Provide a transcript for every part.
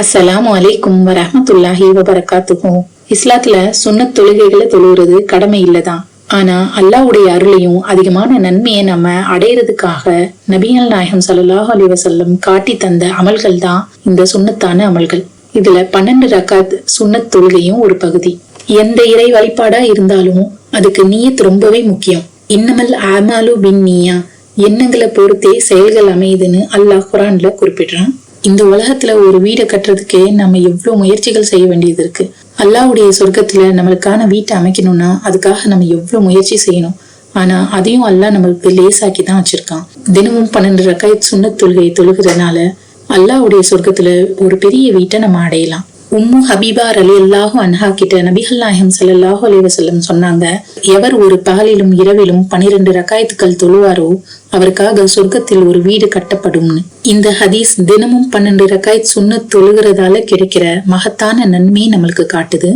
அஸ்ஸலாமு அலைக்கும் வரஹ்மத்துல்லாஹி வபரகாத்துஹு. இஸ்லாத்துல சுன்னத் தொழுகைகளை தொழுகிறது கடமை இல்லதான். ஆனா அல்லாஹ்வுடைய அருளையும் அதிகமான நன்மையை நம்ம அடையிறதுக்காக நபிகள் நாயகம் ஸல்லல்லாஹு அலைஹி வஸல்லம் காட்டி தந்த அமல்கள் தான் இந்த சுன்னத்தான அமல்கள். இதுல 12 ரக்காத் சுன்னத் தொழுகையும் ஒரு பகுதி. எந்த இறை வழிபாடா இருந்தாலும் அதுக்கு நியத் ரொம்பவே முக்கியம். இன்னமல் அமாலு பின்னியா, எண்ணங்களை பொறுத்தே செயல்கள் அமையுதுன்னு அல்லாஹ் குர்ஆன்ல குறிப்பிடுறான். இந்த உலகத்துல ஒரு வீடை கட்டுறதுக்கே நம்ம எவ்வளவு முயற்சிகள் செய்ய வேண்டியது இருக்கு. அல்லாஹ்வுடைய சொர்க்கத்துல நம்மளுக்கான வீட்டை அமைக்கணும்னா அதுக்காக நம்ம எவ்வளவு முயற்சி செய்யணும். ஆனா அதையும் அல்லாஹ் நம்மளுக்கு லேசாக்கி தான் வச்சிருக்கான். தினமும் 12 ரக்காத் சுன்னத் தொழுகையை தொழுகிறதுனால அல்லாஹ்வுடைய சொர்க்கத்துல ஒரு பெரிய வீட்டை நம்ம அடையலாம். உம்மு ஹபீபா ரலியல்லாஹு அன்ஹா கிட்ட நபிகள் நாயகம் ஸல்லல்லாஹு அலைஹி வஸல்லம் சொன்னாங்க, எவர் ஒரு பகலிலும் இரவிலும் 12 ரக்காயத்துக்கள் தொழுவாரோ அவருக்காக சொர்க்கத்தில் ஒரு வீடு கட்டப்படும்னு. இந்த ஹதீஸ் தினமும் 12 ரக்காயத் சுன்னத் தொழுகிறதால கிடைக்கிற மகத்தான நன்மையை நம்மளுக்கு காட்டுது.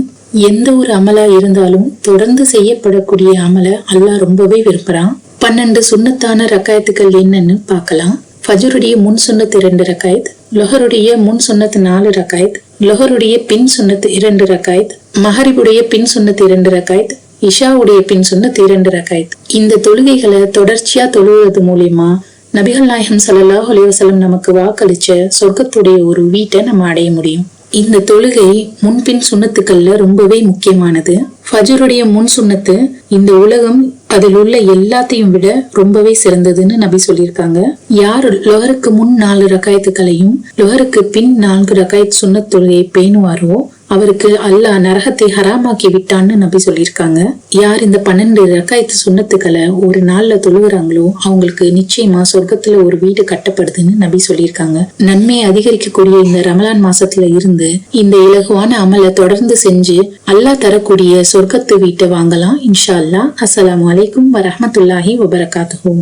எந்த ஒரு அமலா இருந்தாலும் தொடர்ந்து செய்யப்படக்கூடிய அமல அல்லாஹ் ரொம்பவே விரும்புறான். 12 சுன்னத்தான ரக்காயத்துக்கள் என்னன்னு பார்க்கலாம். ஃபஜ்ருடைய முன் சுன்னத் 2 ரக்காயத், லொஹருடைய முன் சுன்னத் 4 ரக்காயத், லொஹருடைய பின் சுன்னத் 2 ரக்காயத், மஹரிபுடைய பின் சுன்னத் 2 ரக்காயத், இஷாவுடைய பின் சுன்னத் 2 ரக்காயத். இந்த தொழுகைகளை தொடர்ச்சியா தொழுவது மூலியமா நபிகள் நாயகம் ஸல்லல்லாஹு அலைஹி வஸல்லம் நமக்கு வாக்களிச்ச சொர்க்கத்துடைய ஒரு வீட்டை நம்ம அடைய முடியும். இந்த தொழுகை முன்பின் சுன்னத்துக்கள்ல ரொம்பவே முக்கியமானது. ஃபஜ்ருடைய முன் சுன்னத்து இந்த உலகம் அதில் உள்ள எல்லாத்தையும் விட ரொம்பவே சிறந்ததுன்னு நபி சொல்லியிருக்காங்க. யார் லொஹருக்கு முன் 4 ரக்காயத்துக்களையும் லொஹருக்கு பின் 4 ரக்காயத் சுன்னத் தொழுகையை பேணுவாரோ அவருக்கு அல்லாஹ் நரகத்தை ஹராமாக்கி விட்டான்னு நபி சொல்லியிருக்காங்க. யார் இந்த 12 ரக்காயத்து சுன்னத்துக்களை ஒரு நாள்ல தொழுகிறாங்களோ அவங்களுக்கு நிச்சயமா சொர்க்கத்துல ஒரு வீடு கட்டப்படுதுன்னு நபி சொல்லியிருக்காங்க. நன்மையை அதிகரிக்கக்கூடிய இந்த ரமலான் மாசத்துல இருந்து இந்த இலகுவான அமலை தொடர்ந்து செஞ்சு அல்லாஹ் தரக்கூடிய சொர்க்கத்து வீட்டை வாங்கலாம் இன்ஷா அல்லாஹ். அஸ்ஸலாமு அலைக்கும் வரஹ்மத்துல்லாஹி வபரகாத்துஹு.